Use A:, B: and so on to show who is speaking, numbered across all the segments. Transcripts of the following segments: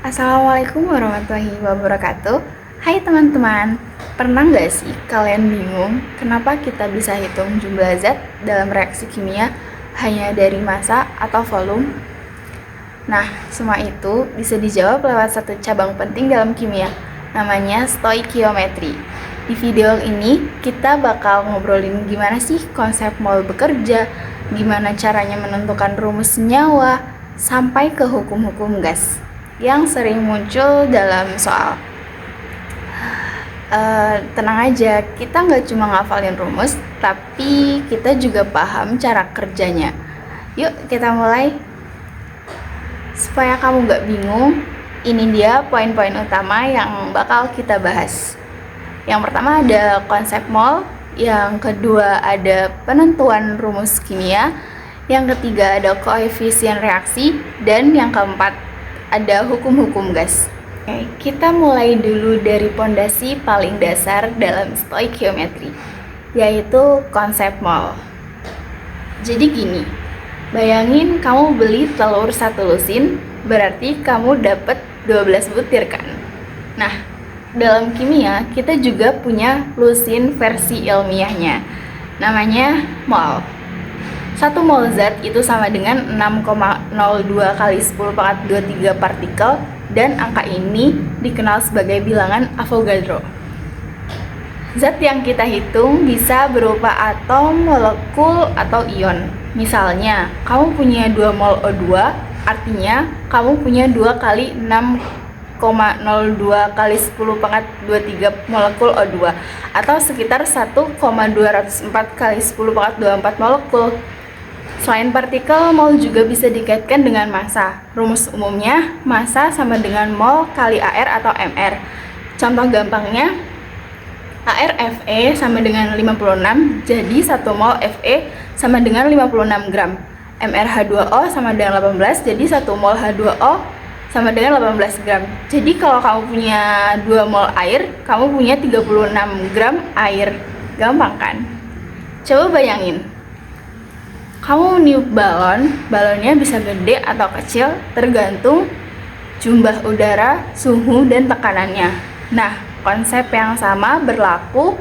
A: Assalamualaikum warahmatullahi wabarakatuh. Hai teman-teman, pernah nggak sih kalian bingung kenapa kita bisa hitung jumlah zat dalam reaksi kimia hanya dari massa atau volume? Nah, semua itu bisa dijawab lewat satu cabang penting dalam kimia, namanya stoikiometri. Di video ini, kita bakal ngobrolin gimana sih konsep mol bekerja, gimana caranya menentukan rumus senyawa, sampai ke hukum-hukum gas yang sering muncul dalam soal. Tenang aja, kita nggak cuma ngafalin rumus, tapi kita juga paham cara kerjanya. Yuk kita mulai. Supaya kamu nggak bingung, ini dia poin-poin utama yang bakal kita bahas. Yang pertama ada konsep mol, yang kedua ada penentuan rumus kimia, yang ketiga ada koefisien reaksi, dan yang keempat ada hukum-hukum gas. Oke, kita mulai dulu dari pondasi paling dasar dalam stoikiometri, yaitu konsep mol. Jadi gini, bayangin kamu beli telur 1 lusin, berarti kamu dapat 12 butir kan? Nah, dalam kimia kita juga punya lusin versi ilmiahnya, namanya mol. 1 mol zat itu sama dengan 6,02 kali 10 pangkat 23 partikel, dan angka ini dikenal sebagai bilangan Avogadro. Zat yang kita hitung bisa berupa atom, molekul, atau ion. Misalnya, kamu punya 2 mol O2, artinya kamu punya 2 kali 6,02 kali 10 pangkat 23 molekul O2, atau sekitar 1,204 kali 10 pangkat 24 molekul. Selain partikel, mol juga bisa dikaitkan dengan massa. Rumus umumnya, massa sama dengan mol kali AR atau MR. Contoh gampangnya, AR Fe sama dengan 56, jadi 1 mol Fe sama dengan 56 gram. MrH2O sama dengan 18, jadi 1 mol H2O sama dengan 18 gram. Jadi kalau kamu punya 2 mol air, kamu punya 36 gram air. Gampang kan? Coba bayangin, kamu niup balon, balonnya bisa gede atau kecil tergantung jumlah udara, suhu, dan tekanannya. Nah, konsep yang sama berlaku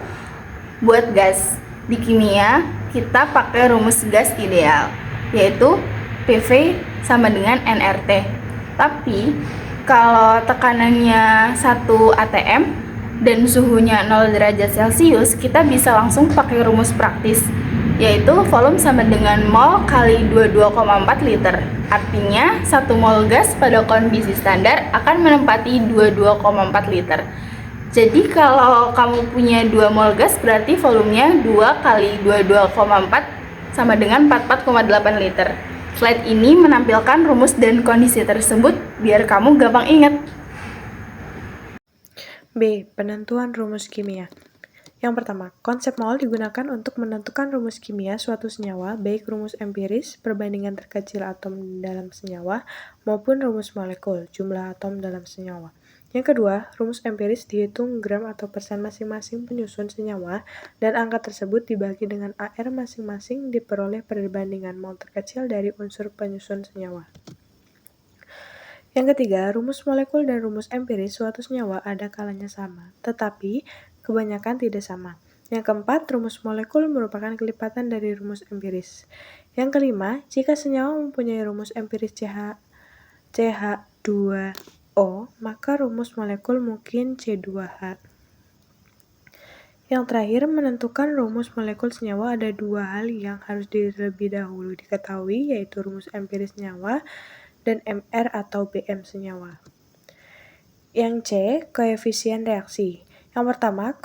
A: buat gas. Di kimia, kita pakai rumus gas ideal, yaitu PV sama dengan nRT. Tapi, kalau tekanannya 1 atm dan suhunya 0 derajat Celcius, kita bisa langsung pakai rumus praktis, yaitu volume sama dengan mol kali 22,4 liter. Artinya, 1 mol gas pada kondisi standar akan menempati 22,4 liter. Jadi kalau kamu punya 2 mol gas, berarti volumenya 2 kali 22,4 sama dengan 44,8 liter. Slide ini menampilkan rumus dan kondisi tersebut biar kamu gampang ingat.
B: B. Penentuan rumus kimia. Yang pertama, konsep mol digunakan untuk menentukan rumus kimia suatu senyawa, baik rumus empiris, perbandingan terkecil atom dalam senyawa, maupun rumus molekul, jumlah atom dalam senyawa. Yang kedua, rumus empiris dihitung gram atau persen masing-masing penyusun senyawa, dan angka tersebut dibagi dengan AR masing-masing diperoleh perbandingan mol terkecil dari unsur penyusun senyawa. Yang ketiga, rumus molekul dan rumus empiris suatu senyawa ada kalanya sama, tetapi kebanyakan tidak sama. Yang keempat, rumus molekul merupakan kelipatan dari rumus empiris. Yang kelima, jika senyawa mempunyai rumus empiris CH2O, maka rumus molekul mungkin C2H. Yang terakhir, menentukan rumus molekul senyawa ada 2 hal yang harus terlebih dahulu diketahui, yaitu rumus empiris senyawa dan MR atau BM senyawa. Yang C, koefisien reaksi. Yang pertama,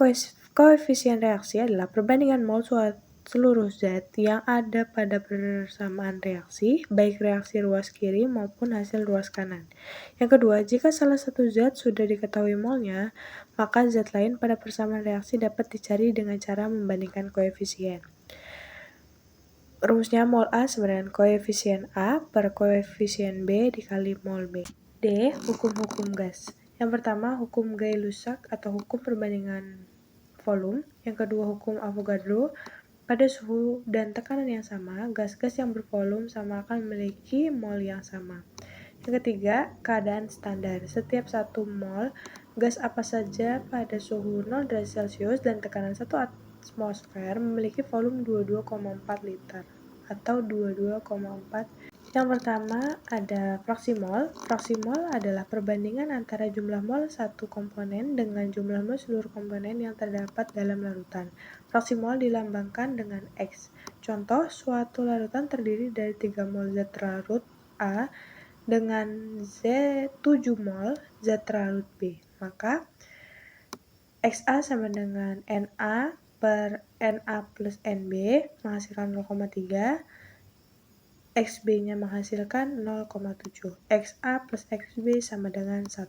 B: koefisien reaksi adalah perbandingan mol seluruh zat yang ada pada persamaan reaksi, baik reaksi ruas kiri maupun hasil ruas kanan. Yang kedua, jika salah satu zat sudah diketahui molnya, maka zat lain pada persamaan reaksi dapat dicari dengan cara membandingkan koefisien. Rumusnya mol A sama dengan koefisien A per koefisien B dikali mol B. D. Hukum-hukum gas. Yang pertama, hukum Gay-Lussac atau hukum perbandingan volume. Yang kedua, hukum Avogadro. Pada suhu dan tekanan yang sama, gas-gas yang bervolume sama akan memiliki mol yang sama. Yang ketiga, keadaan standar. Setiap 1 mol gas apa saja pada suhu 0 derajat Celcius dan tekanan 1 atmosfer memiliki volume 22,4 liter atau 22,4. Yang pertama ada fraksi mol. Fraksi mol adalah perbandingan antara jumlah mol satu komponen dengan jumlah mol seluruh komponen yang terdapat dalam larutan. Fraksi mol dilambangkan dengan X. Contoh, suatu larutan terdiri dari 3 mol zat larut A dengan 7 mol zat larut B. Maka XA sama dengan Na per Na plus Nb menghasilkan 0,3. XB-nya menghasilkan 0,7. XA plus XB sama dengan 1.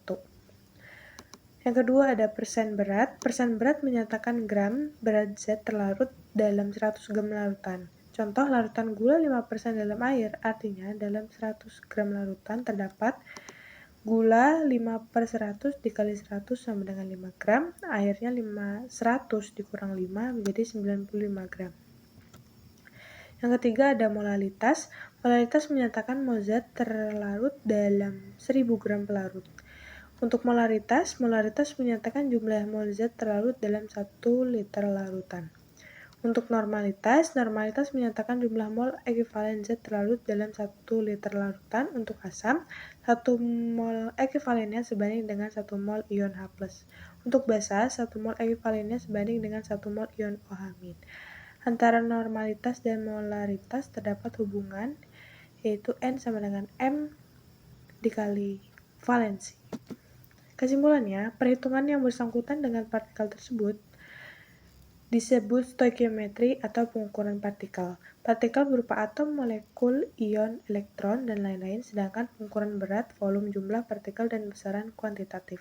B: Yang kedua ada persen berat. Persen berat menyatakan gram berat zat terlarut dalam 100 gram larutan. Contoh larutan gula 5% dalam air, artinya dalam 100 gram larutan terdapat gula 5/100 dikali 100 sama dengan 5 gram, airnya 100 dikurang 5 menjadi 95 gram. Yang ketiga ada molalitas. Molalitas menyatakan mol zat terlarut dalam 1000 gram pelarut. Untuk molaritas menyatakan jumlah mol zat terlarut dalam 1 liter larutan. Untuk normalitas menyatakan jumlah mol ekivalen zat terlarut dalam 1 liter larutan. Untuk asam, 1 mol ekivalennya sebanding dengan 1 mol ion H+. Untuk basa, 1 mol ekivalennya sebanding dengan 1 mol ion OH-. Antara normalitas dan molaritas terdapat hubungan, yaitu N sama dengan M dikali valensi. Kesimpulannya, perhitungan yang bersangkutan dengan partikel tersebut disebut stoikiometri atau pengukuran partikel. Partikel berupa atom, molekul, ion, elektron, dan lain-lain, sedangkan pengukuran berat, volume, jumlah partikel, dan besaran kuantitatif.